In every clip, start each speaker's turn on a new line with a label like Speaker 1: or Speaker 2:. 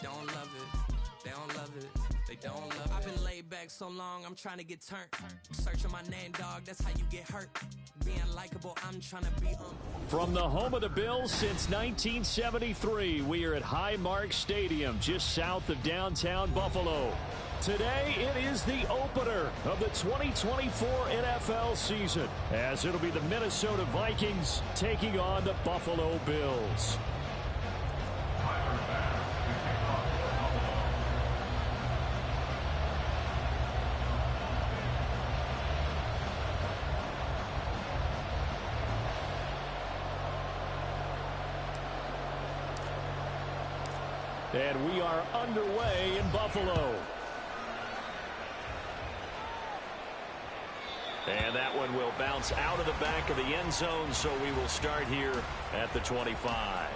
Speaker 1: don't love it. They don't love it. They don't love it. I've been laid back so long, I'm trying to get turned. Searching my name, dog, that's how you get hurt. Being likable, I'm trying to be
Speaker 2: From the home of the Bills since 1973, we are at Highmark Stadium, just south of downtown Buffalo. Today, it is the opener of the 2024 NFL season, as it'll be the Minnesota Vikings taking on the Buffalo Bills. And we are underway in Buffalo. And that one will bounce out of the back of the end zone, so we will start here at the 25.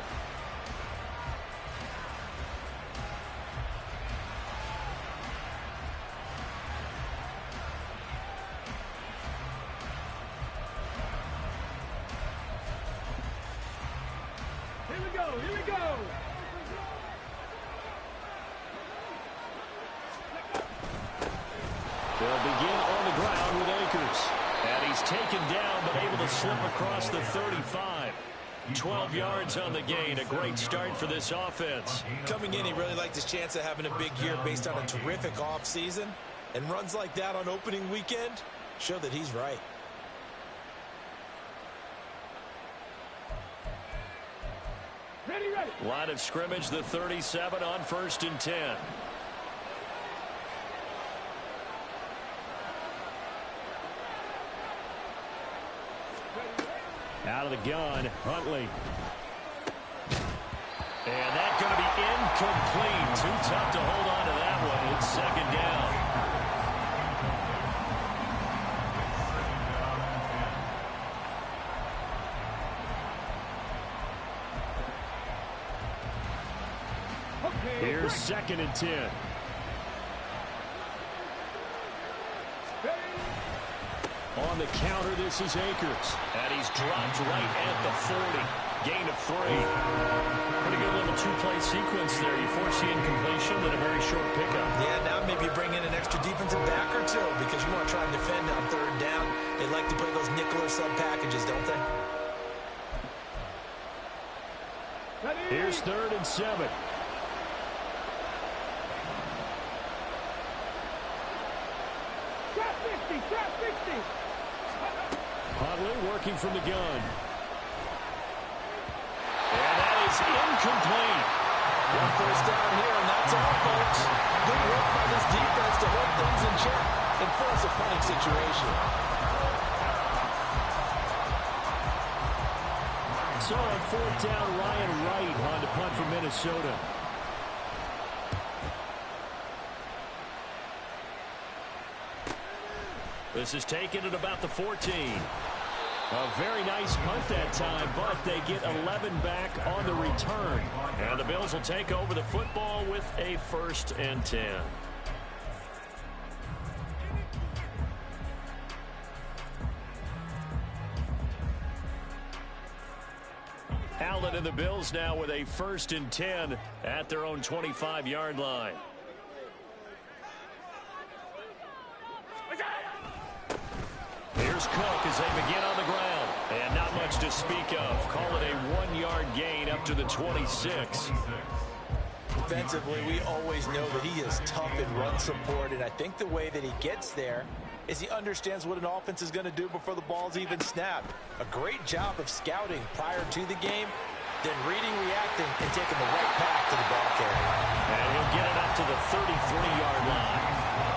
Speaker 3: Here we go.
Speaker 2: They'll begin on the ground with Akers. And he's taken down, but able to slip across the 35. 12 yards on the gain. A great start for this offense.
Speaker 4: Coming in, he really liked his chance of having a big year based on a terrific offseason. And runs like that on opening weekend show that he's right.
Speaker 3: Ready.
Speaker 2: Line of scrimmage, the 37 on 1st and 10. Out of the gun, Huntley. And that's going to be incomplete. Too tough to hold on to that one. It's second down. Here's 2nd and 10. On the counter, this is Akers. And he's dropped right at the 40. Gain of 3. Pretty good little two-play sequence there. You force the incompletion with a very short pickup.
Speaker 4: Yeah, now maybe bring in an extra defensive back or two because you want to try and defend on 3rd down. They like to play those nickel or sub packages, don't they?
Speaker 2: Here's 3rd and 7.
Speaker 3: Trap 60.
Speaker 2: Huntley working from the gun. And that is incomplete.
Speaker 4: One first down here, and that's all, folks. Good work by this defense to hold things in check and force a punting situation.
Speaker 2: So on 4th down, Ryan Wright on to punt for Minnesota. This is taken at about the 14. A very nice punt that time, but they get 11 back on the return. And the Bills will take over the football with a 1st and 10. Allen and the Bills now with a 1st and 10 at their own 25-yard line. Here's Cook as they begin on the ground. And not much to speak of. Call it a 1-yard gain up to the 26.
Speaker 4: Defensively, we always know that he is tough in run support, and I think the way that he gets there is he understands what an offense is going to do before the ball's even snapped. A great job of scouting prior to the game, then reading, reacting, and taking the right path to the ball carrier.
Speaker 2: And he'll get it up to the 33-yard line.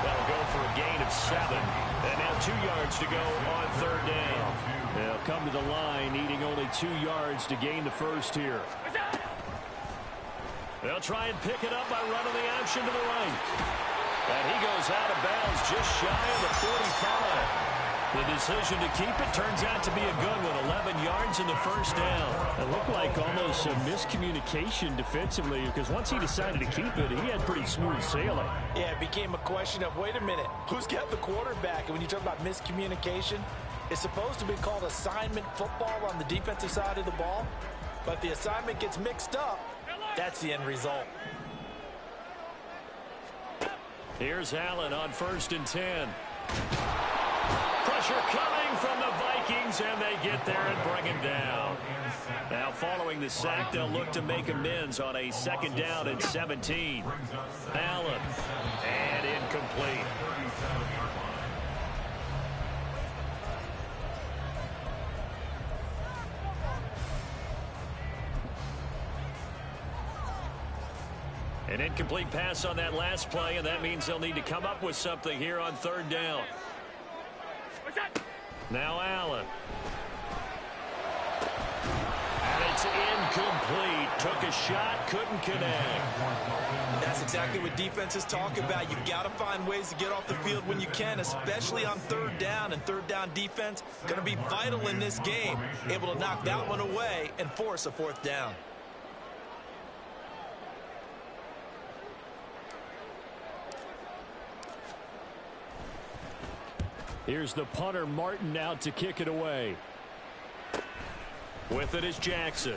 Speaker 2: That'll go for a gain of 7. And now 2 yards to go on 3rd down. They'll come to the line, needing only 2 yards to gain the first here. They'll try and pick it up by running the option to the right. And he goes out of bounds just shy of the 45. The decision to keep it turns out to be a good one. 11 yards in the first down. It looked like almost a miscommunication defensively because once he decided to keep it, he had pretty smooth sailing.
Speaker 4: Yeah, it became a question of, wait a minute, who's got the quarterback? And when you talk about miscommunication, it's supposed to be called assignment football on the defensive side of the ball. But if the assignment gets mixed up, that's the end result.
Speaker 2: Here's Allen on 1st and 10. Pressure coming from the Vikings, and they get there and bring him down. Now, following the sack, they'll look to make amends on a 2nd down and 17. Allen, and incomplete. An incomplete pass on that last play, and that means they'll need to come up with something here on 3rd down. Now Allen. And it's incomplete. Took a shot, couldn't connect.
Speaker 4: And that's exactly what defenses talk about. You've got to find ways to get off the field when you can, especially on 3rd down. And 3rd down defense going to be vital in this game. Able to knock that one away and force a 4th down.
Speaker 2: Here's the punter, Martin, out to kick it away. With it is Jackson.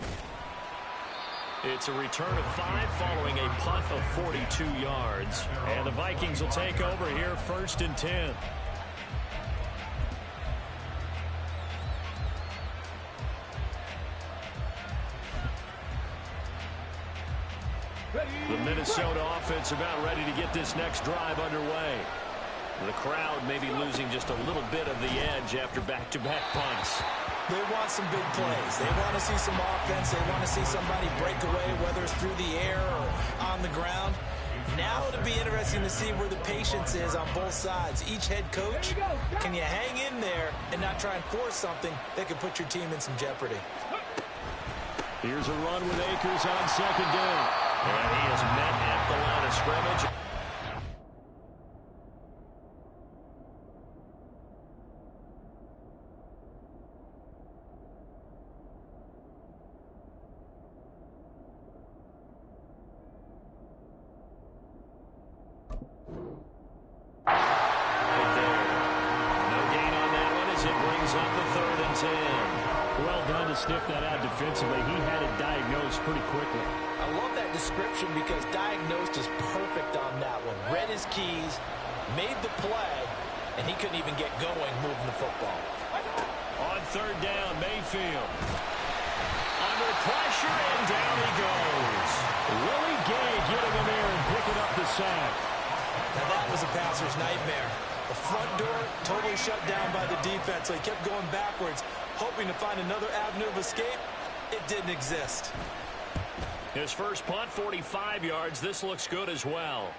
Speaker 2: It's a return of 5 following a punt of 42 yards. And the Vikings will take over here 1st and 10. The Minnesota offense about ready to get this next drive underway. The crowd may be losing just a little bit of the edge after back-to-back punts.
Speaker 4: They want some big plays. They want to see some offense. They want to see somebody break away, whether it's through the air or on the ground. Now it'll be interesting to see where the patience is on both sides. Each head coach, can you hang in there and not try and force something that could put your team in some jeopardy?
Speaker 2: Here's a run with Akers on 2nd down. And he is met at the line of scrimmage. Sniff that out defensively. He had it diagnosed pretty quickly.
Speaker 4: I love that description because diagnosed is perfect on that one. Read his keys, made the play, and he couldn't even get going moving the football.
Speaker 2: On 3rd down, Mayfield. Under pressure, and down he goes. Willie Gay getting in there and picking up the sack.
Speaker 4: Now that was a passer's nightmare. The front door totally shut down by the defense, so he kept going backwards, hoping to find another avenue of escape. It didn't exist.
Speaker 2: His first punt, 45 yards. This looks good as well.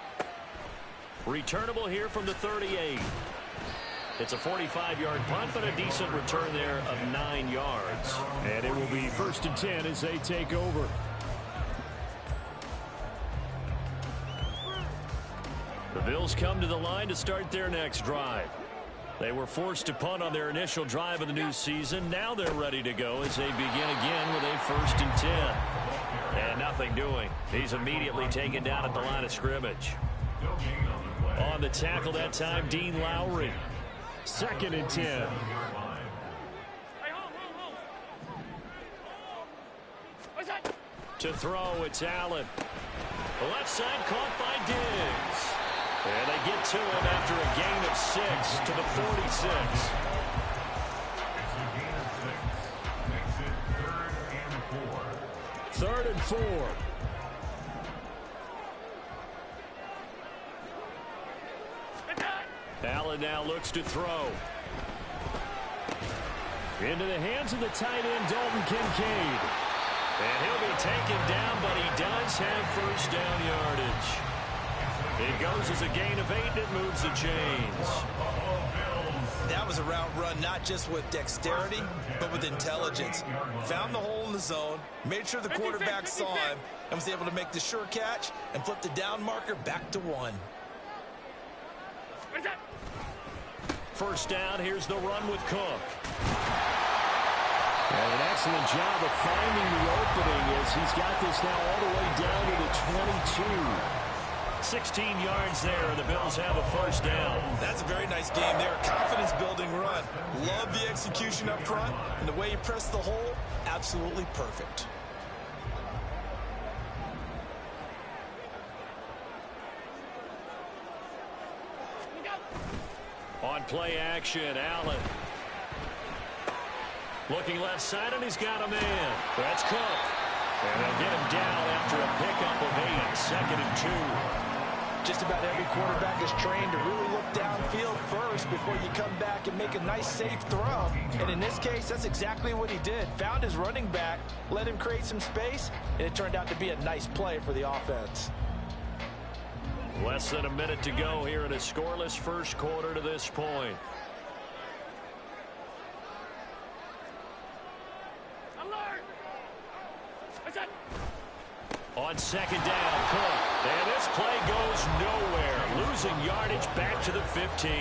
Speaker 2: Returnable here from the 38. It's a 45-yard punt, but a decent return there of 9 yards. And it will be 1st and 10 as they take over. The Bills come to the line to start their next drive. They were forced to punt on their initial drive of the new season. Now they're ready to go as they begin again with a 1st and 10. And nothing doing. He's immediately taken down at the line of scrimmage. On the tackle that time, Dean Lowry. 2nd and 10. To throw, it's Allen. The left side caught by Diggs. And they get to him after a gain of 6 to the 46. Third and 4. Allen now looks to throw. Into the hands of the tight end, Dalton Kincaid. And he'll be taken down, but he does have 1st down yardage. It goes as a gain of 8, and it moves the chains.
Speaker 4: That was a route run not just with dexterity, but with intelligence. Found the hole in the zone, made sure the quarterback saw him, and was able to make the sure catch and flip the down marker back to 1.
Speaker 2: 1st down, here's the run with Cook. And an excellent job of finding the opening as he's got this now all the way down to the 22. 16 yards there, and the Bills have a 1st down.
Speaker 4: That's a very nice game there. Confidence-building run. Love the execution up front, and the way he pressed the hole, absolutely perfect.
Speaker 2: play action. Allen. Looking left side, and he's got a man. That's Cook. And they'll get him down after a pickup of 8. 2nd and 2.
Speaker 4: Just about every quarterback is trained to really look downfield first before you come back and make a nice, safe throw. And in this case, that's exactly what he did. Found his running back, let him create some space, and it turned out to be a nice play for the offense.
Speaker 2: Less than a minute to go here in a scoreless first quarter to this point. On 2nd down, Cook. And this play goes nowhere. Losing yardage back to the 15.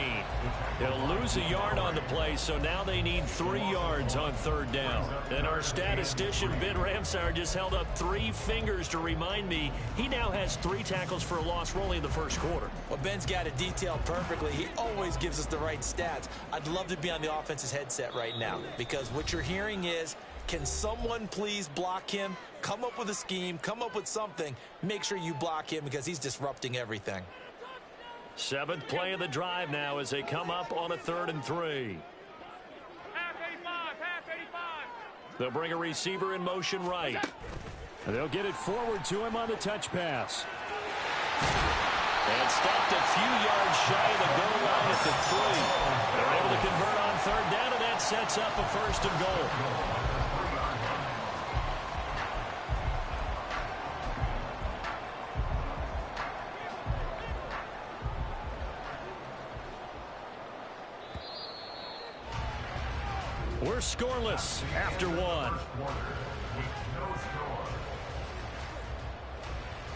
Speaker 2: They'll lose a yard on the play, so now they need 3 yards on 3rd down. And our statistician, Ben Ramsauer, just held up 3 fingers to remind me he now has 3 tackles for a loss rolling in the first quarter.
Speaker 4: Well, Ben's got it detailed perfectly. He always gives us the right stats. I'd love to be on the offense's headset right now because what you're hearing is, can someone please block him? Come up with a scheme, come up with something. Make sure you block him because he's disrupting everything.
Speaker 2: 7th play of the drive now as they come up on a 3rd and 3.
Speaker 3: Half 85.
Speaker 2: They'll bring a receiver in motion right. They'll get it forward to him on the touch pass. And stopped a few yards shy of the goal line at the 3. They're able to convert on 3rd down, and that sets up a 1st and goal. We're scoreless after 1.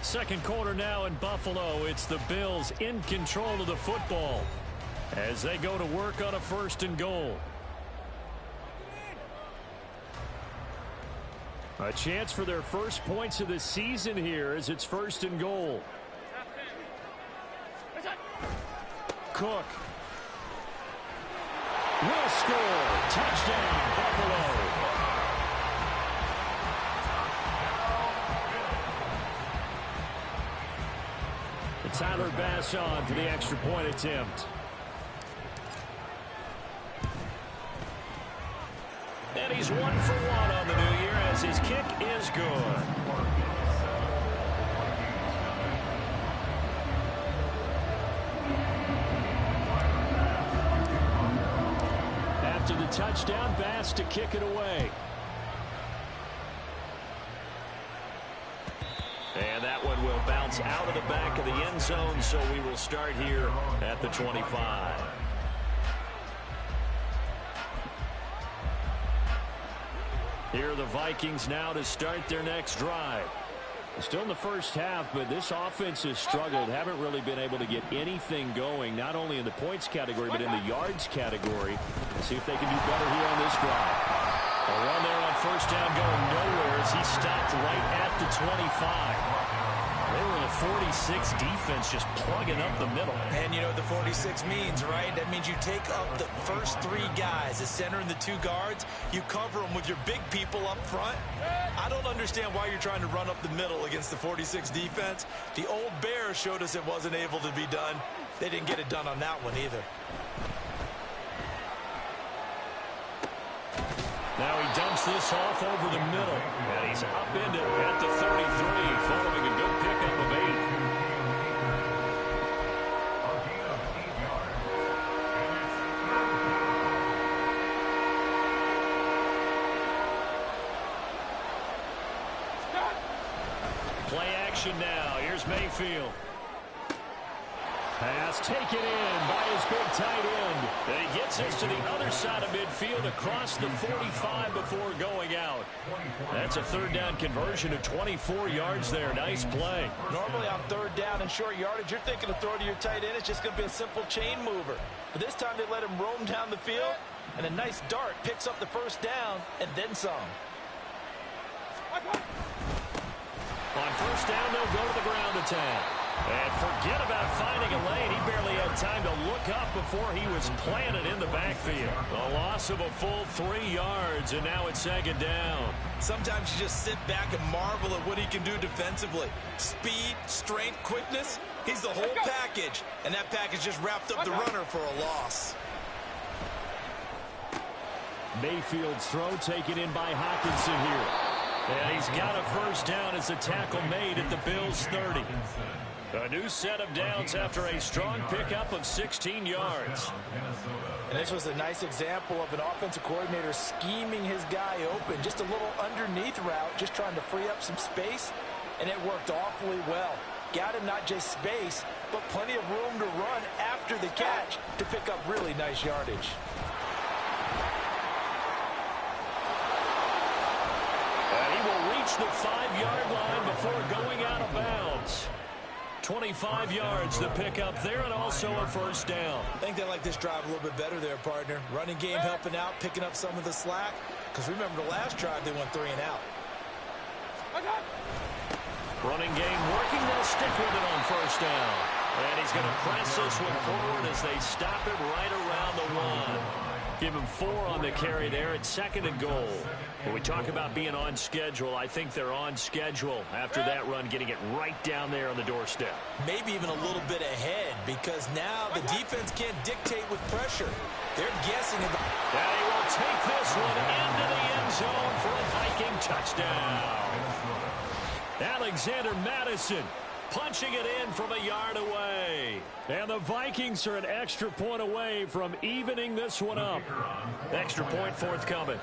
Speaker 2: 2nd quarter now in Buffalo. It's the Bills in control of the football as they go to work on a 1st and goal. A chance for their first points of the season here as it's 1st and goal. Cook will score. Touchdown, Buffalo. Tyler Bass on for the extra point attempt. And he's 1 for 1 on the new year as his kick is good. After the touchdown, Bass to kick it away. And that one will bounce out of the back of the end zone, so we will start here at the 25. Here are the Vikings now to start their next drive. Still in the first half, but this offense has struggled. Haven't really been able to get anything going, not only in the points category, but in the yards category. Let's see if they can do better here on this drive. A run there on 1st down going nowhere as he stopped right at the 25. They were in the 46 defense just plugging up the middle.
Speaker 4: And you know what the 46 means, right? That means you take up the first 3 guys, the center and the 2 guards. You cover them with your big people up front. I don't understand why you're trying to run up the middle against the 46 defense. The old Bears showed us it wasn't able to be done. They didn't get it done on that one either.
Speaker 2: Now he dumps this off over the middle. And he's upended at the 33 following a good pickup of 8. Play action now. Here's Mayfield. Pass taken in by his big tight end. And he gets us to the other side of midfield across the 45 before going out. That's a 3rd down conversion of 24 yards there. Nice play.
Speaker 4: Normally on 3rd down and short yardage, you're thinking of throw to your tight end. It's just going to be a simple chain mover. But this time they let him roam down the field, and a nice dart picks up the 1st down and then some.
Speaker 2: On 1st down, they'll go to the ground attack. And forget about finding a lane. He barely had time to look up before he was planted in the backfield. A loss of a full 3 yards, and now it's 2nd down.
Speaker 4: Sometimes you just sit back and marvel at what he can do defensively. Speed, strength, quickness. He's the whole package, and that package just wrapped up the runner for a loss.
Speaker 2: Mayfield's throw taken in by Hawkinson here. And he's got a first down as the tackle made at the Bills' 30. A new set of downs after a strong pickup of 16 yards.
Speaker 4: And this was a nice example of an offensive coordinator scheming his guy open. Just a little underneath route, just trying to free up some space, and it worked awfully well. Got him not just space, but plenty of room to run after the catch to pick up really nice yardage.
Speaker 2: And he will reach the 5-yard line before going out of bounds. 25 yards to pick up there, and also a first down.
Speaker 4: I think they like this drive a little bit better there, partner. Running game helping out, picking up some of the slack. Because remember, the last drive they went 3 and out.
Speaker 2: Running game working. They'll stick with it on first down. And he's going to press this one forward as they stop it right around the 1. Give him 4 on the carry there at 2nd and goal. When we talk about being on schedule, I think they're on schedule after that run, getting it right down there on the doorstep.
Speaker 4: Maybe even a little bit ahead, because now the defense can't dictate with pressure. They're guessing about.
Speaker 2: And he will take this one into the end zone for a Viking touchdown. Alexander Madison punching it in from a yard away. And the Vikings are an extra point away from evening this one up. Extra point forthcoming.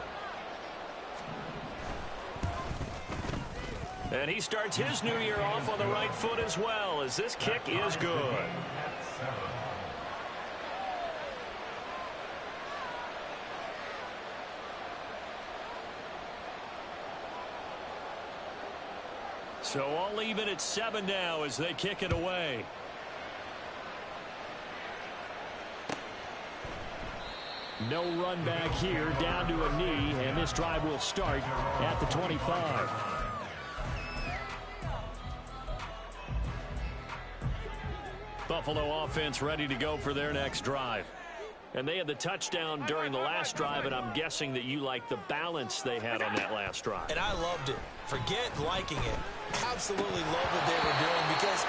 Speaker 2: And he starts his new year off on the right foot as well, as this kick is good. So all even at 7 now as they kick it away. No run back here, down to a knee, and this drive will start at the 25. Buffalo offense ready to go for their next drive. And they had the touchdown during the last drive, and I'm guessing that you like the balance they had on that last drive.
Speaker 4: And I loved it. Forget liking it. Absolutely love what they were doing, because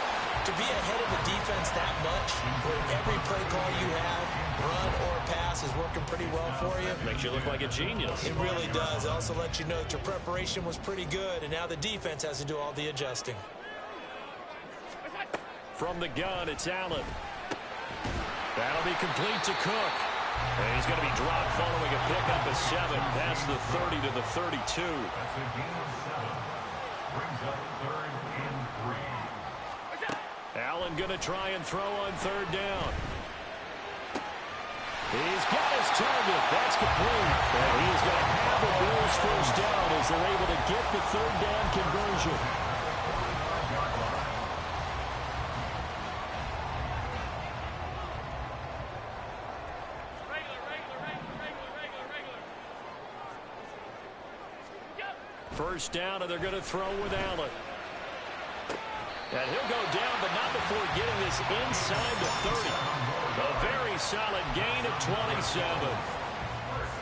Speaker 4: to be ahead of the defense that much, where every play call you have, run or pass, is working pretty well for you.
Speaker 2: Makes you look like a genius.
Speaker 4: It really does. It also lets you know that your preparation was pretty good, and now the defense has to do all the adjusting.
Speaker 2: From the gun, it's Allen. That'll be complete to Cook. And he's going to be dropped following a pickup of 7 past the 30 to the 32. Allen going to try and throw on 3rd down. He's got his target. That's complete. And he's going to have the Bills first down as they're able to get the 3rd down conversion. First down, and they're going to throw with Allen. And he'll go down, but not before getting this inside the 30. A very solid gain of 27.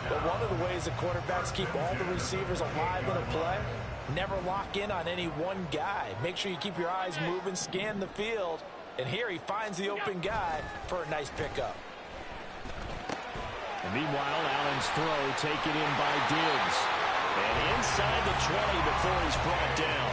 Speaker 4: But one of the ways the quarterbacks keep all the receivers alive in a play, never lock in on any one guy. Make sure you keep your eyes moving, scan the field. And here he finds the open guy for a nice pickup.
Speaker 2: And meanwhile, Allen's throw taken in by Diggs. And inside the 20 before he's brought down.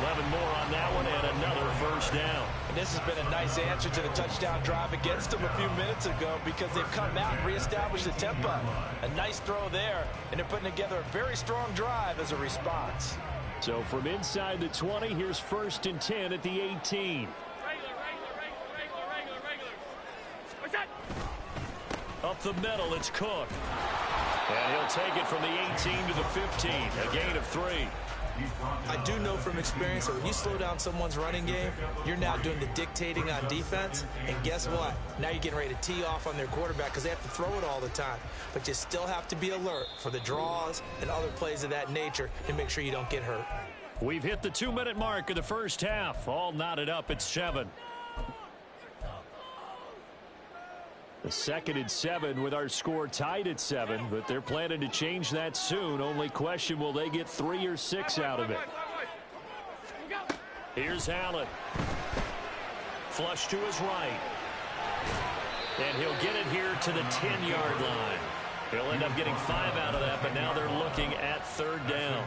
Speaker 2: 11 more on that one, and another first down.
Speaker 4: And this has been a nice answer to the touchdown drive against them a few minutes ago, because they've come out and reestablished the tempo. A nice throw there, and they're putting together a very strong drive as a response.
Speaker 2: So from inside the 20, here's 1st and 10 at the 18. Up the middle, it's Cook. And he'll take it from the 18 to the 15, a gain of 3.
Speaker 4: I do know from experience that when you slow down someone's running game, you're now doing the dictating on defense. And guess what? Now you're getting ready to tee off on their quarterback because they have to throw it all the time. But you still have to be alert for the draws and other plays of that nature to make sure you don't get hurt.
Speaker 2: We've hit the 2-minute mark of the first half. All knotted up at 7. The 2nd and 7 with our score tied at 7, but they're planning to change that soon. Only question, will they get 3 or 6 out of it? Here's Allen. Flush to his right. And he'll get it here to the 10-yard line. He'll end up getting 5 out of that, but now they're looking at third down.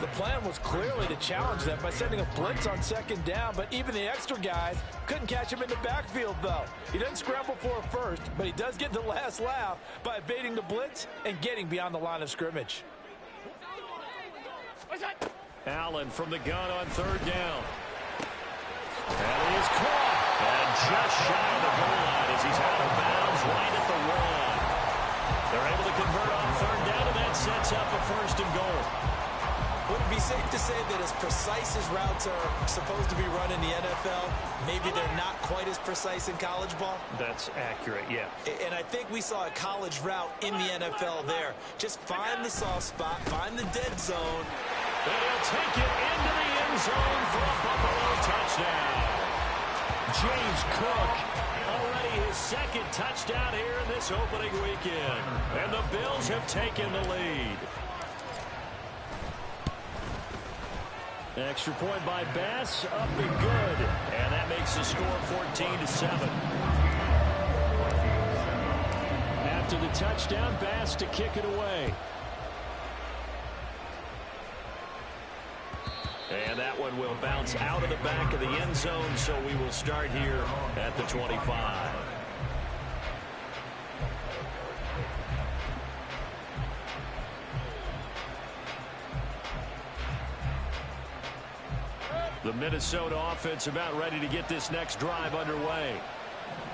Speaker 4: The plan was clearly to challenge them by sending a blitz on second down, but even the extra guys couldn't catch him in the backfield, though. He doesn't scramble for a first, but he does get the last laugh by evading the blitz and getting beyond the line of scrimmage.
Speaker 2: Allen from the gun on third down. And he is caught. And just shy of the goal line as he's out of bounds right at the 1. They're able to convert on third down, and that sets up a first and goal.
Speaker 4: Would it be safe to say that as precise as routes are supposed to be run in the NFL, maybe they're not quite as precise in college ball?
Speaker 2: That's accurate, yeah.
Speaker 4: And I think we saw a college route in the NFL there. Just find the soft spot, find the dead zone.
Speaker 2: And he'll take it into the end zone for a Buffalo touchdown. James Cook, already his second touchdown here in this opening weekend. And the Bills have taken the lead. Extra point by Bass, up and good. And that makes the score 14-7. After the touchdown, Bass to kick it away. And that one will bounce out of the back of the end zone, so we will start here at the 25. The Minnesota offense about ready to get this next drive underway.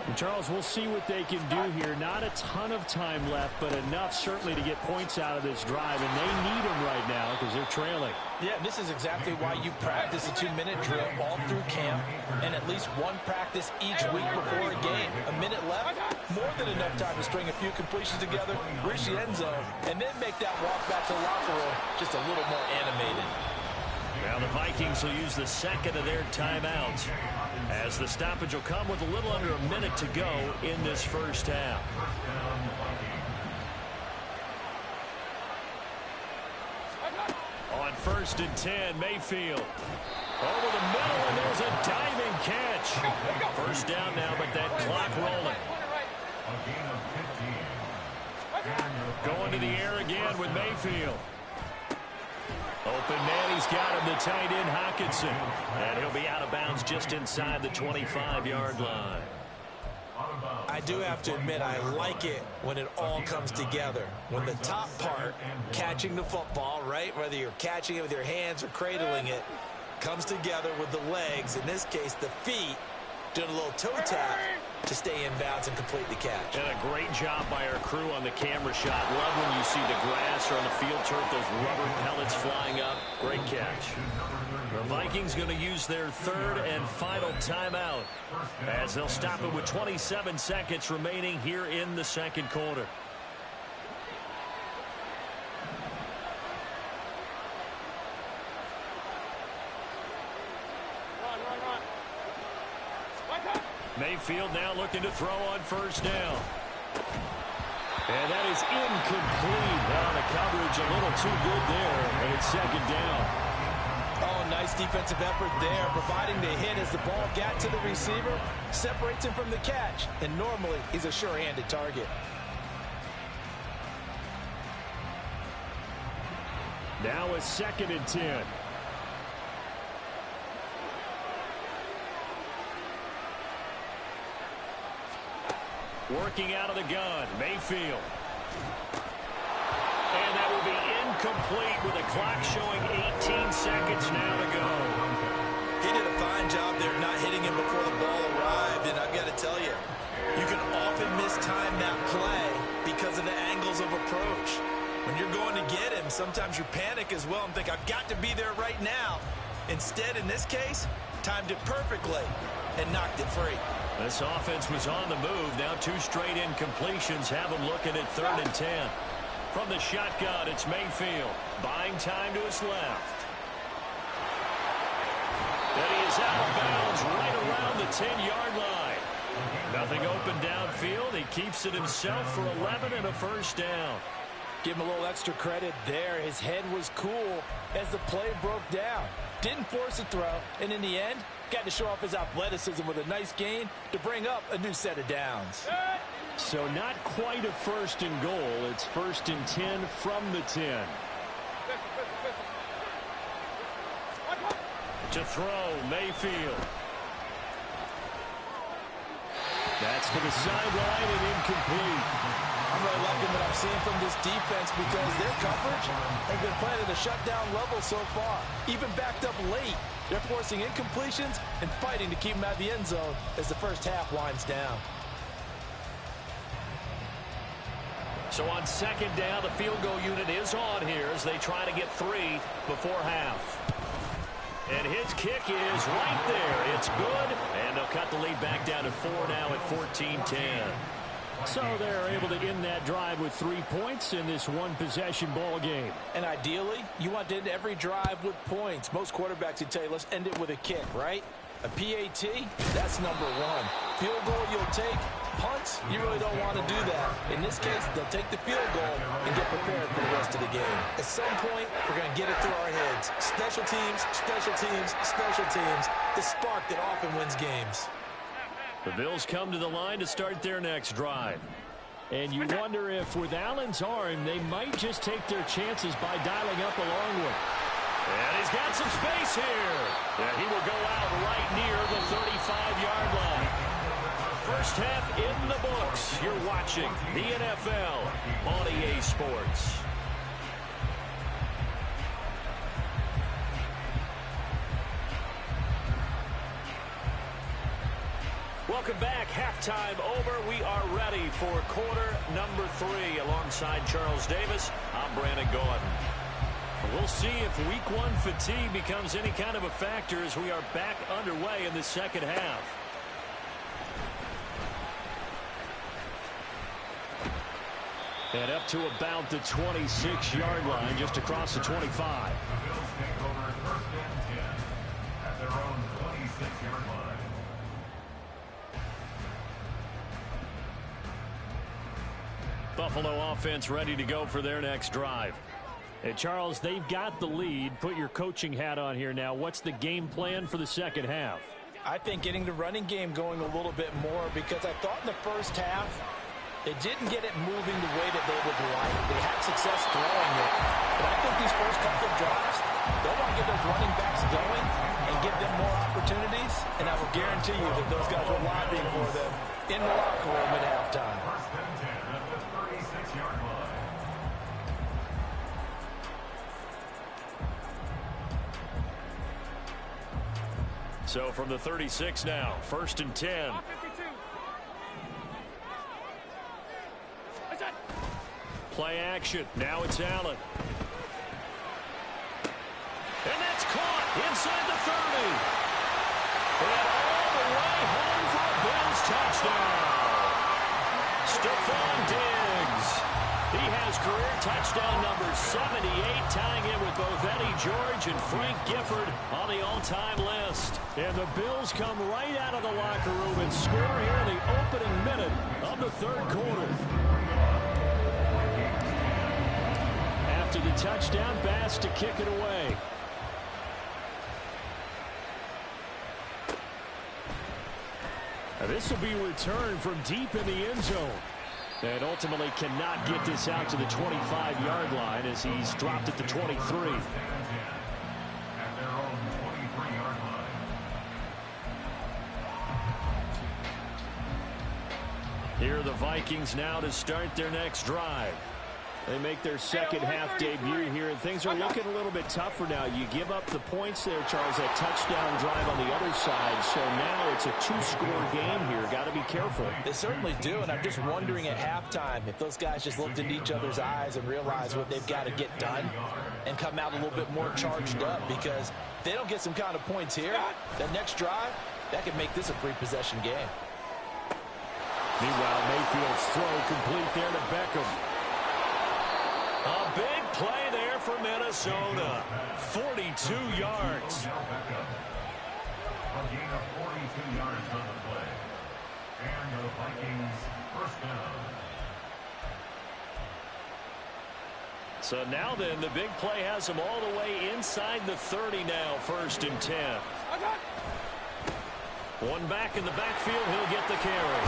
Speaker 2: And Charles, we'll see what they can do here. Not a ton of time left, but enough certainly to get points out of this drive, and they need them right now because they're trailing.
Speaker 4: Yeah, this is exactly why you practice a 2-minute drill all through camp and at least one practice each week before a game. A minute left, more than enough time to string a few completions together, reach the end zone, and then make that walk back to the locker room just a little more animated.
Speaker 2: Now the Vikings will use the second of their timeouts, as the stoppage will come with a little under a minute to go in this first half. On 1st and 10, Mayfield. Over the middle, and there's a diving catch. First down now, but that clock rolling. Going to the air again with Mayfield. Open man, he's got him, the tight end Hockenson. And he'll be out of bounds just inside the 25-yard line.
Speaker 4: I do have to admit, I like it when it all comes together. When the top part, catching the football, right, whether you're catching it with your hands or cradling it, comes together with the legs, in this case the feet, doing a little toe tap to stay in bounds and complete the catch.
Speaker 2: And a great job by our crew on the camera shot. Love when you see the grass or on the field turf, those rubber pellets flying up. Great catch. The Vikings going to use their third and final timeout as they'll stop it with 27 seconds remaining here in the second quarter. Mayfield now looking to throw on first down. And that is incomplete. Well, the coverage a little too good there, and it's second down.
Speaker 4: Oh, nice defensive effort there, providing the hit as the ball got to the receiver, separates him from the catch, and normally he's a sure-handed target.
Speaker 2: Now a 2nd and 10. Working out of the gun, Mayfield. And that will be incomplete with the clock showing 18 seconds now to go.
Speaker 4: He did a fine job there not hitting him before the ball arrived, and I've got to tell you, you can often mistime that play because of the angles of approach. When you're going to get him, sometimes you panic as well and think, I've got to be there right now. Instead, in this case, timed it perfectly and knocked it free.
Speaker 2: This offense was on the move. Now 2 straight incompletions have them looking at 3rd and 10. From the shotgun, it's Mayfield. Buying time to his left. And he is out of bounds right around the 10-yard line. Nothing open downfield. He keeps it himself for 11 and a first down.
Speaker 4: Give him a little extra credit there. His head was cool as the play broke down. didn't force a throw, and in the end, got to show off his athleticism with a nice gain to bring up a new set of downs.
Speaker 2: So not quite a first and goal. It's 1st and 10 from the 10. To throw, Mayfield. That's to the sideline and incomplete.
Speaker 4: I'm really liking what I'm seeing from this defense because their coverage has been playing at a shutdown level so far. Even backed up late, they're forcing incompletions and fighting to keep them out of the end zone as the first half winds down.
Speaker 2: So on 2nd down, the field goal unit is on here as they try to get 3 before half. And his kick is right there. It's good, and they'll cut the lead back down to 4 now at 14-10. So they're able to end that drive with 3 points in this one-possession ball game.
Speaker 4: And ideally, you want to end every drive with points. Most quarterbacks would tell you, let's end it with a kick, right? A PAT, that's number 1. Field goal you'll take. Punts, you really don't want to do that. In this case, they'll take the field goal and get prepared for the rest of the game. At some point, we're going to get it through our heads. Special teams, special teams, special teams. The spark that often wins games.
Speaker 2: The Bills come to the line to start their next drive. And you wonder if with Allen's arm, they might just take their chances by dialing up a long one. And he's got some space here. Yeah, he will go out right near the 35-yard line. First half in the books. You're watching the NFL on EA Sports. Welcome back. Halftime over. We are ready for quarter number 3. Alongside Charles Davis, I'm Brandon Gordon. We'll see if week 1 fatigue becomes any kind of a factor as we are back underway in the second half. And up to about the 26-yard line, just across the 25. Buffalo offense ready to go for their next drive. Hey, Charles, they've got the lead. Put your coaching hat on here now. What's the game plan for the second half?
Speaker 4: I think getting the running game going a little bit more because I thought in the first half they didn't get it moving the way that they would like. They had success throwing it. But I think these first couple of drives, they want to get those running backs going and give them more opportunities. And I will guarantee you that those guys were lobbying for them in the locker room at halftime.
Speaker 2: So from the 36 now, 1st and 10. Play action. Now it's Allen. And that's caught inside the 30. And all the way home for a Bills touchdown. Stephon Diggs. He has career touchdown number 78, tying in with both Eddie George and Frank Gifford on the all-time list. And the Bills come right out of the locker room and score here in the opening minute of the 3rd quarter. After the touchdown, Bass to kick it away. Now this will be returned from deep in the end zone. And ultimately cannot get this out to the 25-yard line as he's dropped at the 23. Here are the Vikings now to start their next drive. They make their second half debut here, and things are looking a little bit tougher now. You give up the points there, Charles, that touchdown drive on the other side. So now it's a 2-score game here. Got to be careful.
Speaker 4: They certainly do, and I'm just wondering at halftime if those guys just looked into each other's eyes and realized what they've got to get done and come out a little bit more charged up, because if they don't get some kind of points here, that next drive, that could make this a 3-possession game.
Speaker 2: Meanwhile, Mayfield's throw complete there to Beckham. A big play there for Minnesota. 42 yards. A gain of 42 yards on the play. And the Vikings first down. So now then, the big play has him all the way inside the 30 now, 1st and 10. One back in the backfield, he'll get the carry.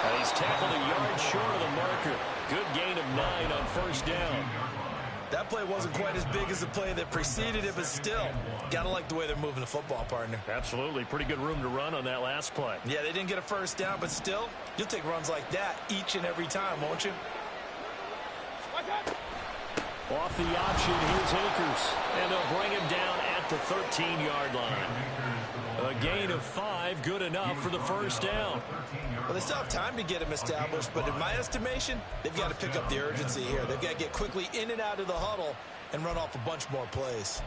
Speaker 2: And he's tackled a yard short of the marker. Good gain of 9 on 1st down.
Speaker 4: That play wasn't quite as big as the play that preceded it, but still, gotta like the way they're moving the football, partner.
Speaker 2: Absolutely. Pretty good room to run on that last play.
Speaker 4: Yeah, they didn't get a 1st down, but still, you'll take runs like that each and every time, won't you?
Speaker 2: Off the option, here's Akers. And they'll bring him down at the 13-yard line. A gain of 5, good enough for the 1st down.
Speaker 4: Well, they still have time to get him established, but in my estimation, they've got to pick up the urgency here. They've got to get quickly in and out of the huddle and run off a bunch more plays.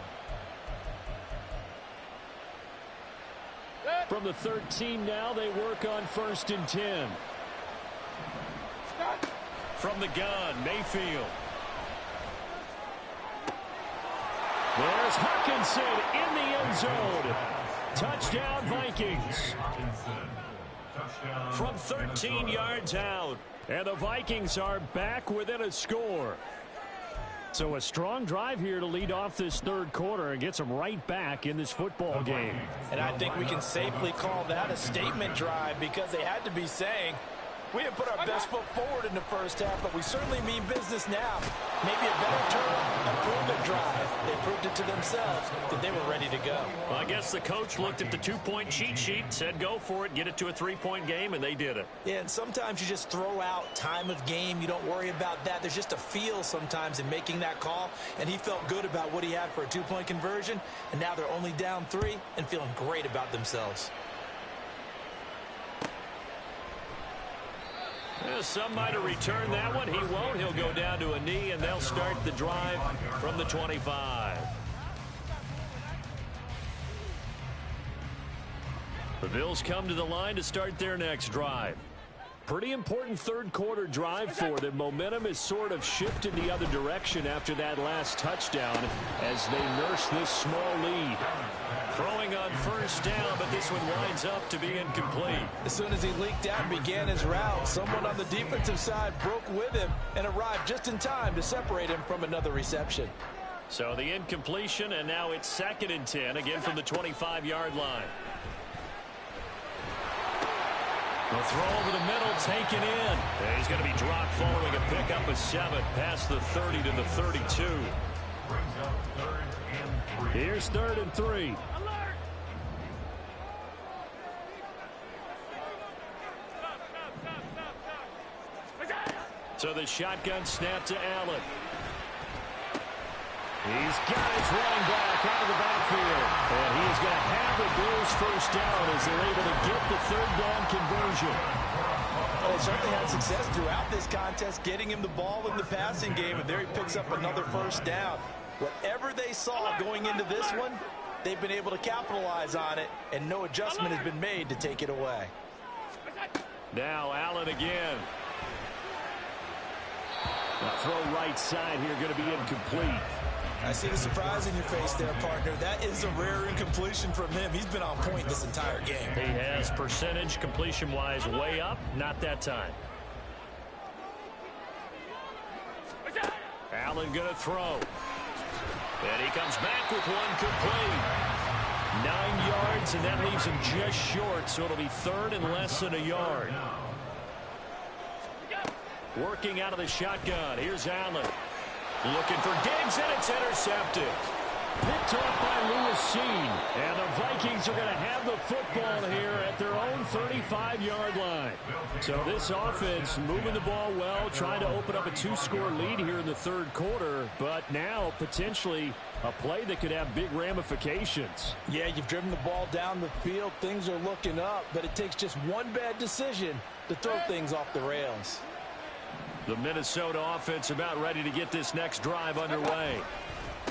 Speaker 2: From the 13 now, they work on 1st and 10. From the gun, Mayfield. There's Hawkinson in the end zone. Touchdown, Vikings. From 13 yards out. And the Vikings are back within a score. So a strong drive here to lead off this 3rd quarter and gets them right back in this football game.
Speaker 4: And I think we can safely call that a statement drive because they had to be saying, we didn't put our best foot forward in the 1st half, but we certainly mean business now. Maybe a better term, a proven drive. They proved it to themselves that they were ready to go.
Speaker 2: Well, I guess the coach looked at the 2-point cheat sheet, said go for it, get it to a 3-point game, and they did it.
Speaker 4: Yeah, and sometimes you just throw out time of game. You don't worry about that. There's just a feel sometimes in making that call, and he felt good about what he had for a 2-point conversion, and now they're only down 3 and feeling great about themselves.
Speaker 2: Yeah, some might have returned that one. He won't. He'll go down to a knee, and they'll start the drive from the 25. The Bills come to the line to start their next drive. Pretty important 3rd quarter drive for them. Momentum has sort of shifted the other direction after that last touchdown as they nurse this small lead. Throwing on 1st down, but this one winds up to be incomplete.
Speaker 4: As soon as he leaked out and began his route, someone on the defensive side broke with him and arrived just in time to separate him from another reception.
Speaker 2: So the incompletion, and now it's 2nd and 10, again from the 25-yard line. The throw over the middle, taken in. And he's going to be dropped following a pickup of 7 past the 30 to the 32. Here's 3rd and 3. So the shotgun snap to Allen. He's got his running back out of the backfield. And he's going to have the Bills 1st down as they're able to get the 3rd down conversion.
Speaker 4: Well, they certainly had success throughout this contest, getting him the ball in the passing game, and there he picks up another 1st down. Whatever they saw going into this one, they've been able to capitalize on it, and no adjustment has been made to take it away.
Speaker 2: Now Allen again. The throw right side here going to be incomplete.
Speaker 4: I see the surprise in your face there, partner. That is a rare incompletion from him. He's been on point this entire game.
Speaker 2: He has percentage completion-wise way up. Not that time. Allen going to throw. And he comes back with one complete. 9 yards, and that leaves him just short, so it'll be 3rd and less than a yard. Working out of the shotgun. Here's Allen. Looking for Diggs, and it's intercepted. Picked off by Lewis Seen. And the Vikings are going to have the football here at their own 35-yard line. So this offense moving the ball well, trying to open up a 2-score lead here in the 3rd quarter. But now potentially a play that could have big ramifications.
Speaker 4: Yeah, you've driven the ball down the field. Things are looking up, but it takes just one bad decision to throw things off the rails.
Speaker 2: The Minnesota offense about ready to get this next drive underway.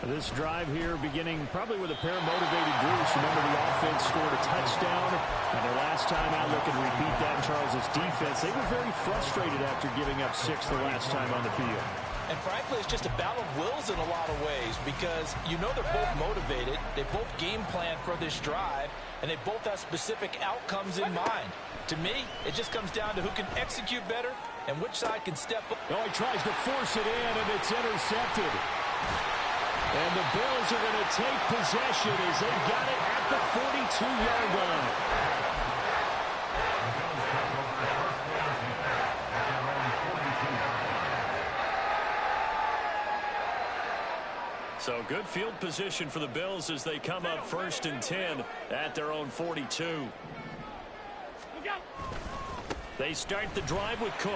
Speaker 2: This drive here beginning probably with a pair of motivated groups. Remember, the offense scored a touchdown, and their last time out looking to repeat that in Charles' defense. They were very frustrated after giving up 6 the last time on the field.
Speaker 4: And frankly, it's just a battle of wills in a lot of ways because you know they're both motivated. They both game plan for this drive, and they both have specific outcomes in mind. To me, it just comes down to who can execute better and which side can step up.
Speaker 2: Oh, he tries to force it in, and it's intercepted. And the Bills are going to take possession as they've got it at the 42-yard line. So good field position for the Bills as they come up 1st and 10 at their own 42. They start the drive with Cook.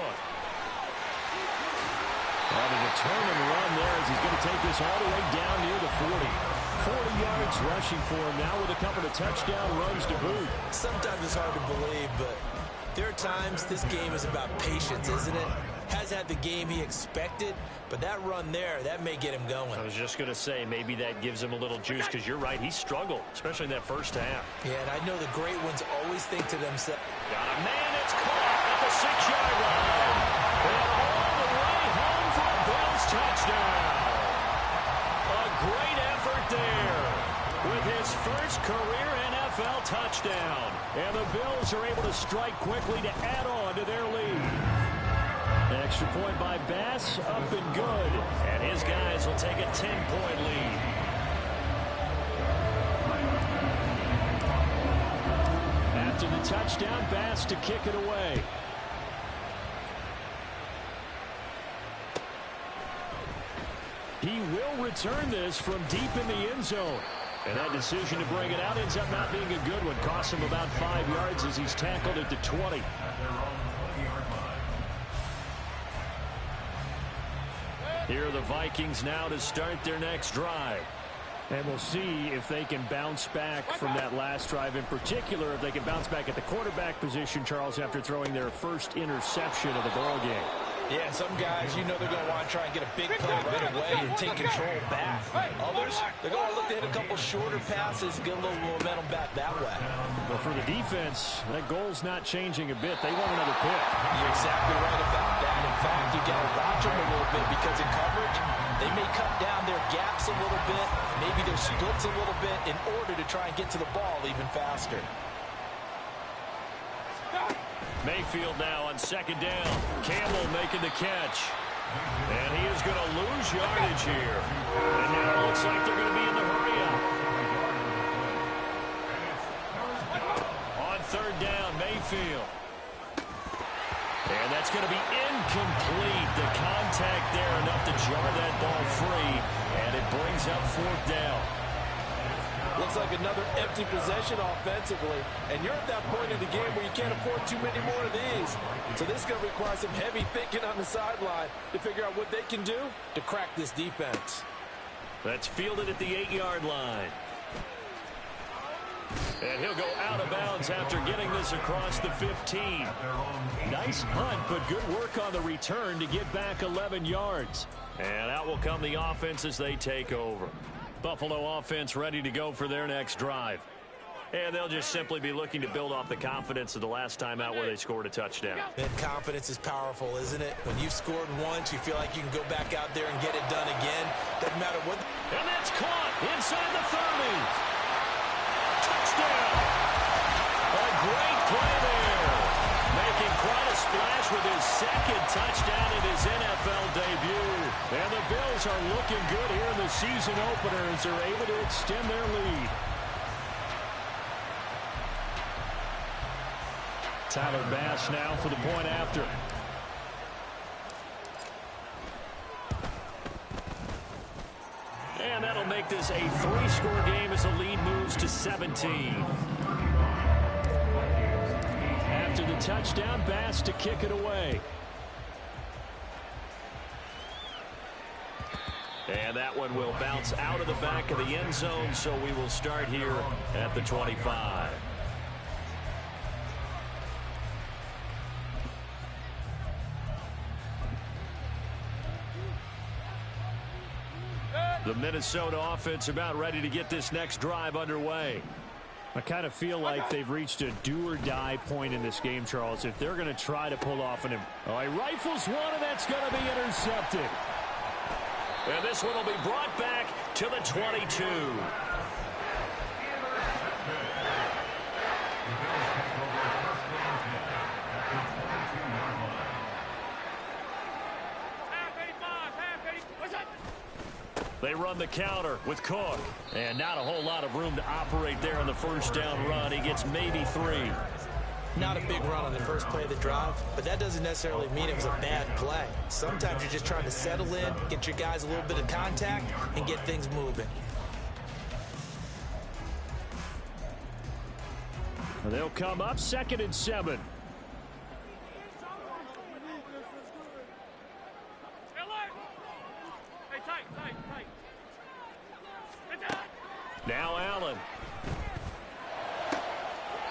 Speaker 2: On a determined run there as he's going to take this all the way down near the 40. 40 yards rushing for him now with a couple of touchdown runs to boot.
Speaker 4: Sometimes it's hard to believe, but there are times this game is about patience, isn't it? Has had the game he expected, but that run there, that may get him going.
Speaker 2: I was just going to say, maybe that gives him a little juice because you're right, he struggled, especially in that first half.
Speaker 4: Yeah, and I know the great ones always think to themselves.
Speaker 2: Got a man, it's caught at the 6-yard line. And all the way home for a Bills touchdown. A great effort there with his first career NFL touchdown. And the Bills are able to strike quickly to add on to their lead. Extra point by Bass, up and good. And his guys will take a 10-point lead. After the touchdown, Bass to kick it away. He will return this from deep in the end zone. And that decision to bring it out ends up not being a good one. Costs him about 5 yards as he's tackled at the 20. Here are the Vikings now to start their next drive. And we'll see if they can bounce back from that last drive. In particular, if they can bounce back at the quarterback position, Charles, after throwing their first interception of the ball game.
Speaker 4: Yeah, some guys, you know they're going to want to try and get a big play right away and take control back. Others, they're going to look to hit a couple shorter passes, get a little momentum back that way.
Speaker 2: But for the defense, that goal's not changing a bit. They want another pick.
Speaker 4: You're exactly right about that. In fact, you got to watch them a little bit because in coverage, they may cut down their gaps a little bit, maybe their splits a little bit in order to try and get to the ball even faster.
Speaker 2: Mayfield now on 2nd down. Campbell making the catch. And he is going to lose yardage here. And now it looks like they're going to be in the hurry-up. On 3rd down, Mayfield. And that's going to be incomplete. The contact there enough to jar that ball free. And it brings up 4th down.
Speaker 4: Looks like another empty possession offensively. And you're at that point in the game where you can't afford too many more of these. So this is going to require some heavy thinking on the sideline to figure out what they can do to crack this defense.
Speaker 2: That's fielded at the 8-yard line. And he'll go out of bounds after getting this across the 15. Nice punt, but good work on the return to get back 11 yards. And out will come the offense as they take over. Buffalo offense ready to go for their next drive. And they'll just simply be looking to build off the confidence of the last time out where they scored a touchdown.
Speaker 4: And confidence is powerful, isn't it? When you've scored once, you feel like you can go back out there and get it done again. Doesn't matter what.
Speaker 2: And that's caught inside the 30. Touchdown. A great play there. Making quite a splash with his 2nd touchdown in his NFL debut. And the Bills are looking good here in the season opener as they're able to extend their lead. Tyler Bass now for the point after. And that'll make this a 3-score game as the lead moves to 17. After the touchdown, Bass to kick it away. And that one will bounce out of the back of the end zone, so we will start here at the 25. The Minnesota offense about ready to get this next drive underway. I kind of feel like they've reached a do-or-die point in this game, Charles. If they're going to try to pull off an... Oh, he rifles one, and that's going to be intercepted. And this one will be brought back to the 22. They run the counter with Cook. And not a whole lot of room to operate there on the first down run. He gets maybe 3.
Speaker 4: Not a big run on the first play of the drive, but that doesn't necessarily mean it was a bad play. Sometimes you're just trying to settle in, get your guys a little bit of contact, and get things moving.
Speaker 2: They'll come up 2nd and 7. Now Allen.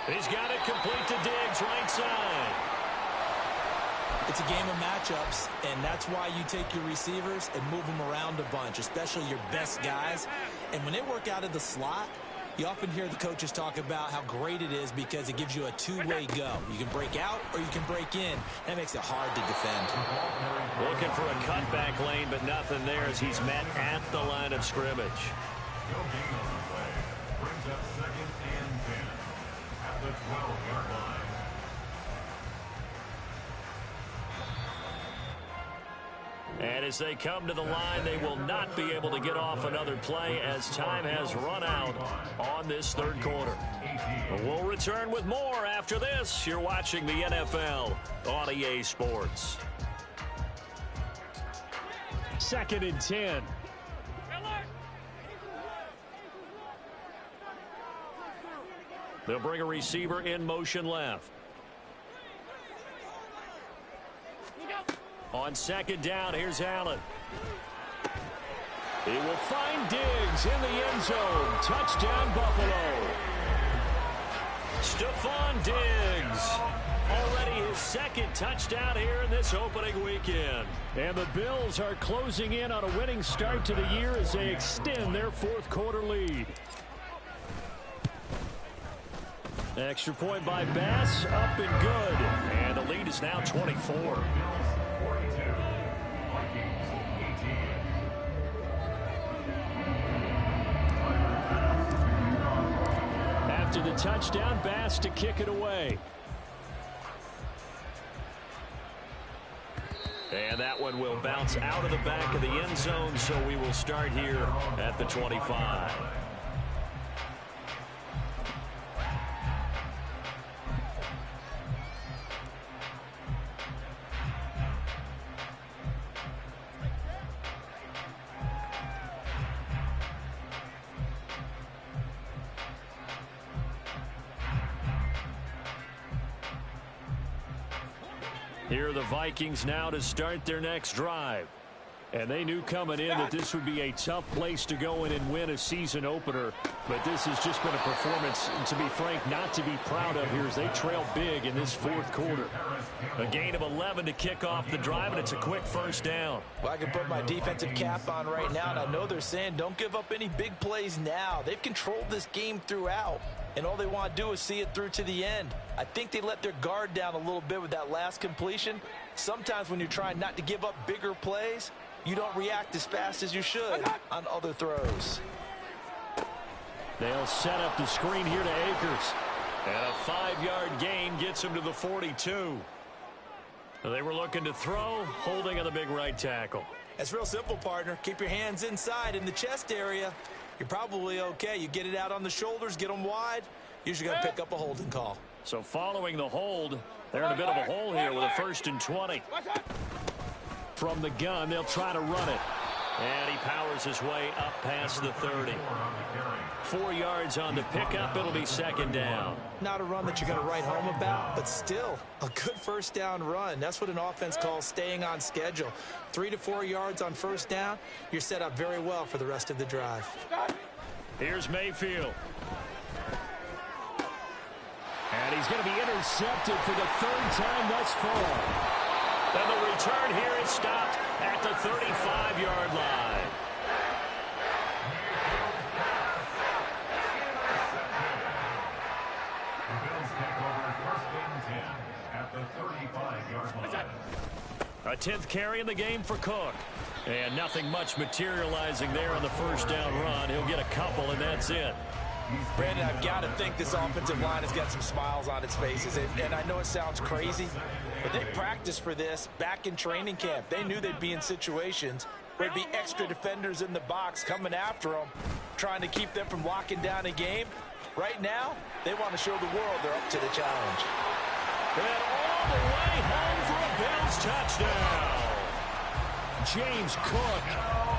Speaker 2: He's got it complete to Diggs, right side.
Speaker 4: It's a game of matchups, and that's why you take your receivers and move them around a bunch, especially your best guys. And when they work out of the slot, you often hear the coaches talk about how great it is because it gives you a two-way go. You can break out or you can break in. That makes it hard to defend.
Speaker 2: Looking for a cutback lane, but nothing there as he's met at the line of scrimmage.
Speaker 5: No gain on the play. Brings up 2nd and 10 at the 12-yard line.
Speaker 2: And as they come to the line, they will not be able to get off another play as time has run out on this third quarter. We'll return with more after this. You're watching the NFL on EA Sports. 2nd and 10. They'll bring a receiver in motion left. On 2nd down, here's Allen. He will find Diggs in the end zone. Touchdown, Buffalo. Stephon Diggs. Already his 2nd touchdown here in this opening weekend. And the Bills are closing in on a winning start to the year as they extend their 4th quarter lead. Extra point by Bass, up and good. And the lead is now 24. After the touchdown, Bass to kick it away. And that one will bounce out of the back of the end zone, so we will start here at the 25. Here are the Vikings now to start their next drive. And they knew coming in that this would be a tough place to go in and win a season opener. But this has just been a performance, to be frank, not to be proud of here as they trail big in this 4th quarter. A gain of 11 to kick off the drive, and it's a quick first down.
Speaker 4: Well, I can put my defensive cap on right now, and I know they're saying don't give up any big plays now. They've controlled this game throughout, and all they want to do is see it through to the end. I think they let their guard down a little bit with that last completion. Sometimes when you're trying not to give up bigger plays, you don't react as fast as you should on other throws.
Speaker 2: They'll set up the screen here to Akers. And a 5-yard gain gets him to the 42. They were looking to throw, holding on the big right tackle.
Speaker 4: It's real simple, partner. Keep your hands inside in the chest area. You're probably okay. You get it out on the shoulders, get them wide. Usually going to pick up a holding call.
Speaker 2: So following the hold, they're in a bit of a hole here with a 1st and 20. From the gun, they'll try to run it. And he powers his way up past the 30. 4 yards on the pickup. It'll be 2nd down.
Speaker 4: Not a run that you're going to write home about, but still a good first down run. That's what an offense calls staying on schedule. 3 to 4 yards on first down. You're set up very well for the rest of the drive.
Speaker 2: Here's Mayfield. And he's going to be intercepted for the 3rd time thus far. And the return here is stopped at the 35-yard line.
Speaker 5: The Bills take over 1st and 10 at the 35-yard line.
Speaker 2: A 10th carry in the game for Cook. And nothing much materializing there on the first down run. He'll get a couple, and that's it.
Speaker 4: Brandon, I've got to think this offensive line has got some smiles on its faces. And I know it sounds crazy, but they practiced for this back in training camp. They knew they'd be in situations where there'd be extra defenders in the box coming after them, trying to keep them from locking down a game. Right now, they want to show the world they're up to the challenge.
Speaker 2: And all the way home for a Bills touchdown. James Cook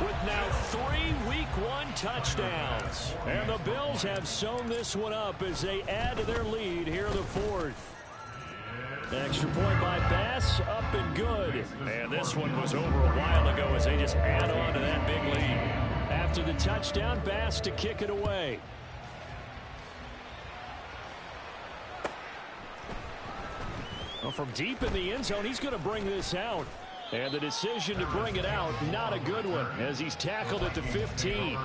Speaker 2: with now 3 Week 1 touchdowns. And the Bills have sewn this one up as they add to their lead here in the fourth. Extra point by Bass, up and good. And this one was over a while ago as they just add on to that big lead. After the touchdown, Bass to kick it away. Well, from deep in the end zone, he's going to bring this out. And the decision to bring it out, not a good one, as he's tackled at the 15.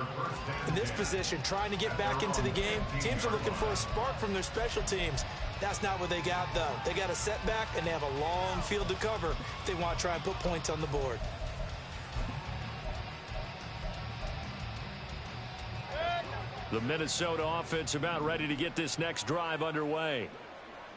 Speaker 4: In this position, trying to get back into the game, teams are looking for a spark from their special teams. That's not what they got, though. They got a setback, and they have a long field to cover if they want to try and put points on the board.
Speaker 2: The Minnesota offense about ready to get this next drive underway.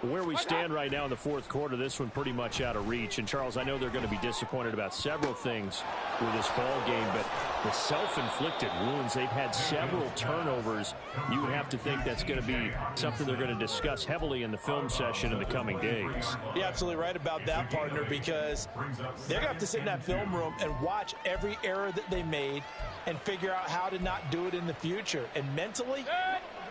Speaker 2: Where we stand right now in the fourth quarter, this one pretty much out of reach. And, Charles, I know they're going to be disappointed about several things with this ball game, but the self-inflicted wounds, they've had several turnovers. You would have to think that's going to be something they're going to discuss heavily in the film session in the coming days.
Speaker 4: You're absolutely right about that, partner, because they're going to have to sit in that film room and watch every error that they made and figure out how to not do it in the future. And mentally,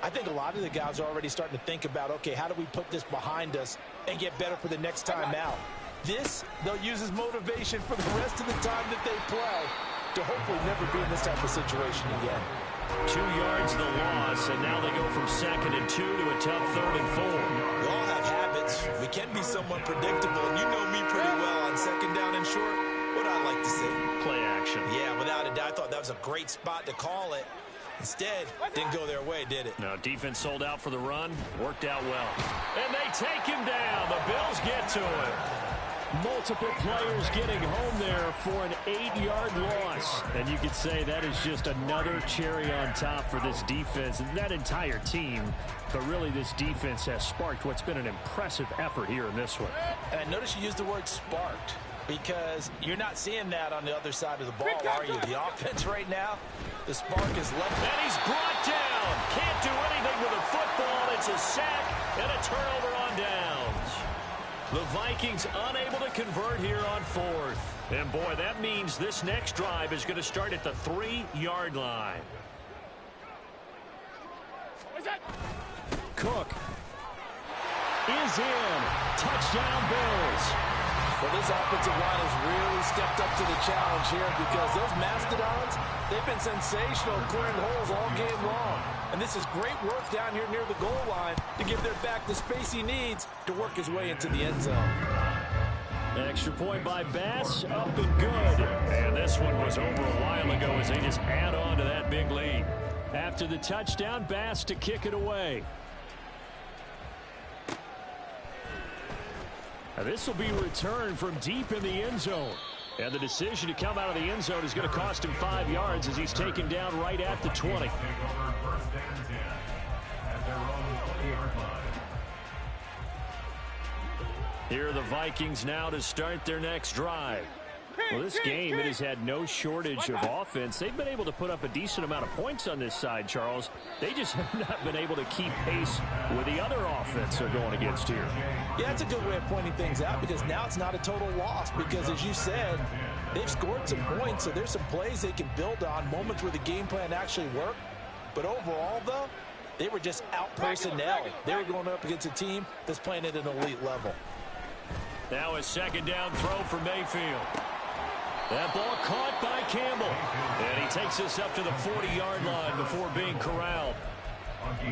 Speaker 4: I think a lot of the guys are already starting to think about, okay, how do we put this behind us and get better for the next time out? This, they'll use as motivation for the rest of the time that they play to hopefully never be in this type of situation again.
Speaker 2: 2 yards the loss, and now they go from 2nd and 2 to a tough 3rd and 4.
Speaker 4: We all have habits. We can be somewhat predictable, and you know me pretty well on 2nd down and short. What I like to see.
Speaker 2: Play action.
Speaker 4: Yeah, without a doubt. I thought that was a great spot to call it. Instead, didn't go their way, did it?
Speaker 2: No, defense sold out for the run. Worked out well. And they take him down. The Bills get to him. Multiple players getting home there for an 8-yard loss. And you could say that is just another cherry on top for this defense and that entire team. But really, this defense has sparked what's been an impressive effort here in this one.
Speaker 4: And I noticed you used the word sparked, because you're not seeing that on the other side of the ball, are you? The offense right now, the spark is left.
Speaker 2: And he's brought down. Can't do anything with a football. It's a sack and a turnover on downs. The Vikings unable to convert here on 4th. And, boy, that means this next drive is going to start at the 3-yard line. Cook is in. Touchdown, Bills.
Speaker 4: Well, this offensive line has really stepped up to the challenge here, because those Mastodons, they've been sensational clearing holes all game long. And this is great work down here near the goal line to give their back the space he needs to work his way into the end zone.
Speaker 2: Extra point by Bass, up and good. And this one was over a while ago as they just add on to that big lead. After the touchdown, Bass to kick it away. Now this will be returned from deep in the end zone. And the decision to come out of the end zone is going to cost him 5 yards as he's taken down right at the 20. Here are the Vikings now to start their next drive. Well, this game, it has had no shortage of offense. They've been able to put up a decent amount of points on this side, Charles. They just have not been able to keep pace with the other offense they're going against here.
Speaker 4: Yeah, that's a good way of pointing things out, because now it's not a total loss, because, as you said, they've scored some points, so there's some plays they can build on, moments where the game plan actually worked. But overall, though, they were just out-personnel. They were going up against a team that's playing at an elite level.
Speaker 2: Now a 2nd down throw for Mayfield. That ball caught by Campbell. And he takes us up to the 40-yard line before being corralled.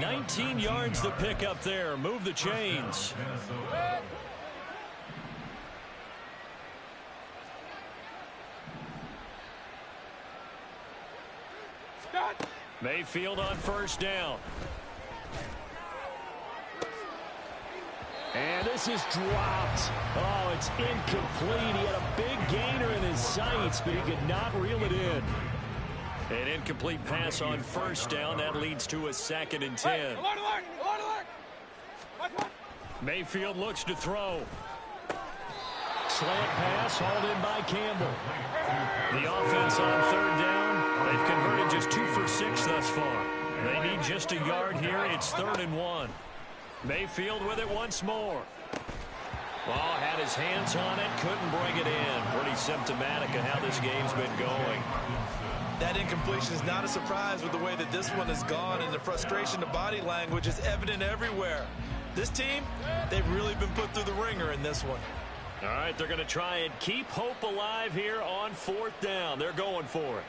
Speaker 2: 19 yards to pick up there. Move the chains. Mayfield on 1st down. And this is dropped. Oh, it's incomplete. He had a big gainer in his sights, but he could not reel it in. An incomplete pass on first down. That leads to a 2nd and 10. Mayfield looks to throw. Slant pass hauled in by Campbell. The offense on 3rd down. They've converted just 2 for 6 thus far. They need just a yard here. It's 3rd and 1. Mayfield with it once more. Ball had his hands on it, couldn't bring it in. Pretty symptomatic of how this game's been going.
Speaker 4: That incompletion is not a surprise with the way that this one has gone, and the frustration, the body language is evident everywhere. This team, they've really been put through the ringer in this one.
Speaker 2: All right, they're going to try and keep hope alive here on 4th down. They're going for it.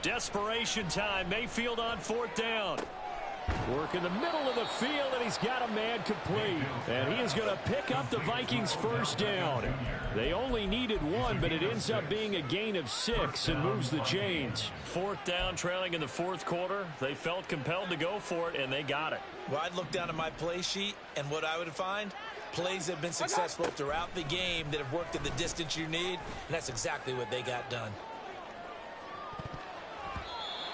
Speaker 2: Desperation time. Mayfield on 4th down. Work in the middle of the field, and he's got a man complete. And he is going to pick up the Vikings' 1st down. They only needed 1, but it ends up being a gain of 6 and moves the chains. 4th down, trailing in the 4th quarter. They felt compelled to go for it, and they got it.
Speaker 4: Well, I'd look down at my play sheet, and what I would find, plays have been successful throughout the game that have worked at the distance you need, and that's exactly what they got done.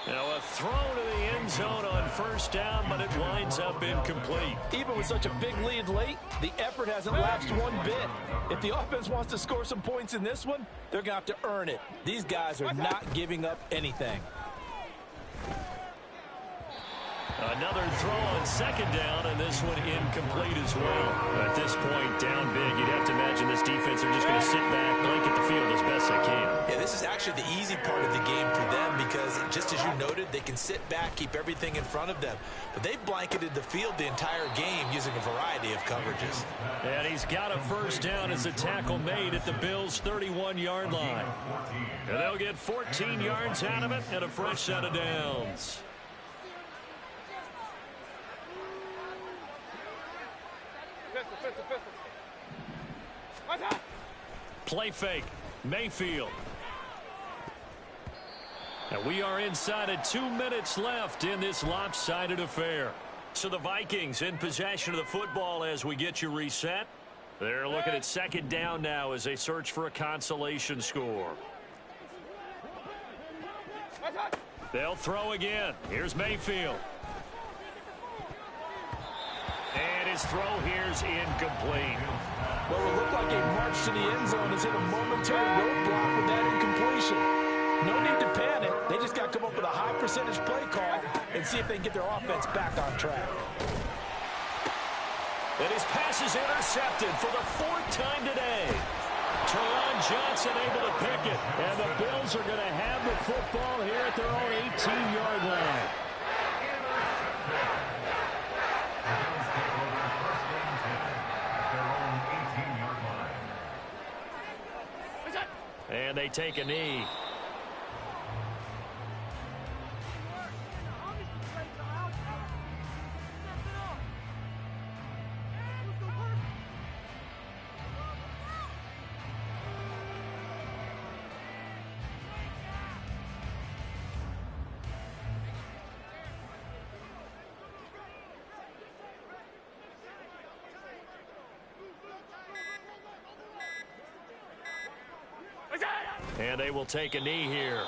Speaker 2: Now a throw to the end zone on 1st down, but it winds up incomplete.
Speaker 4: Even with such a big lead late, the effort hasn't lapsed one bit. If the offense wants to score some points in this one, they're going to have to earn it. These guys are not giving up anything.
Speaker 2: Another throw on 2nd down, and this one incomplete as well. At this point, down big, you'd have to imagine this defense are just going to sit back, blanket the field as best they can.
Speaker 4: Yeah, this is actually the easy part of the game for them because, just as you noted, they can sit back, keep everything in front of them. But they've blanketed the field the entire game using a variety of coverages.
Speaker 2: And he's got a 1st down as a tackle made at the Bills' 31-yard line. And they'll get 14 yards out of it and a fresh set of downs. Play fake. Mayfield. And we are inside of 2 minutes left in this lopsided affair. So the Vikings in possession of the football as we get you reset. They're looking at 2nd down now as they search for a consolation score. They'll throw again. Here's Mayfield. And his throw here's incomplete.
Speaker 4: What will look like a march to the end zone is in a momentary roadblock with that incompletion. No need to panic. They just got to come up with a high percentage play call and see if they can get their offense back on track.
Speaker 2: And his pass is intercepted for the 4th time today. Teron Johnson able to pick it. And the Bills are going to have the football here at their own 18-yard line. And they take a knee. And they will take a knee here.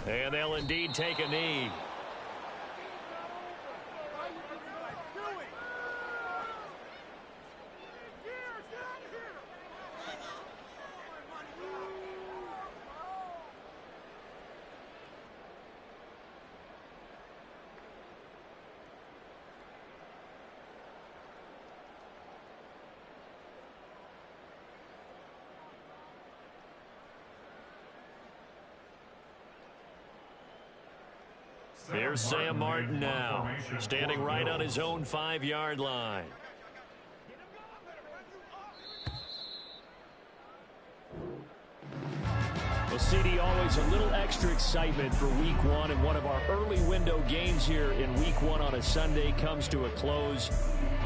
Speaker 2: And they'll indeed take a knee. Here's Sam Martin now, standing right on his own 5-yard line. Well, CD, always a little extra excitement for week one, and one of our early window games here in week one on a Sunday comes to a close.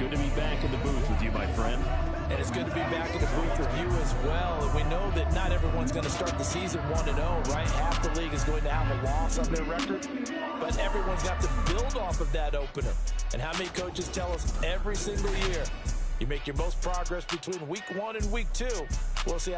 Speaker 2: Good to be back in the booth with you, my friend.
Speaker 4: And it's good to be back in the booth with you as well. And we know that not everyone's going to start the season 1-0, right? Half the league is going to have a loss on their record, but everyone's got to build off of that opener. And how many coaches tell us every single year, you make your most progress between week one and week two. We'll see how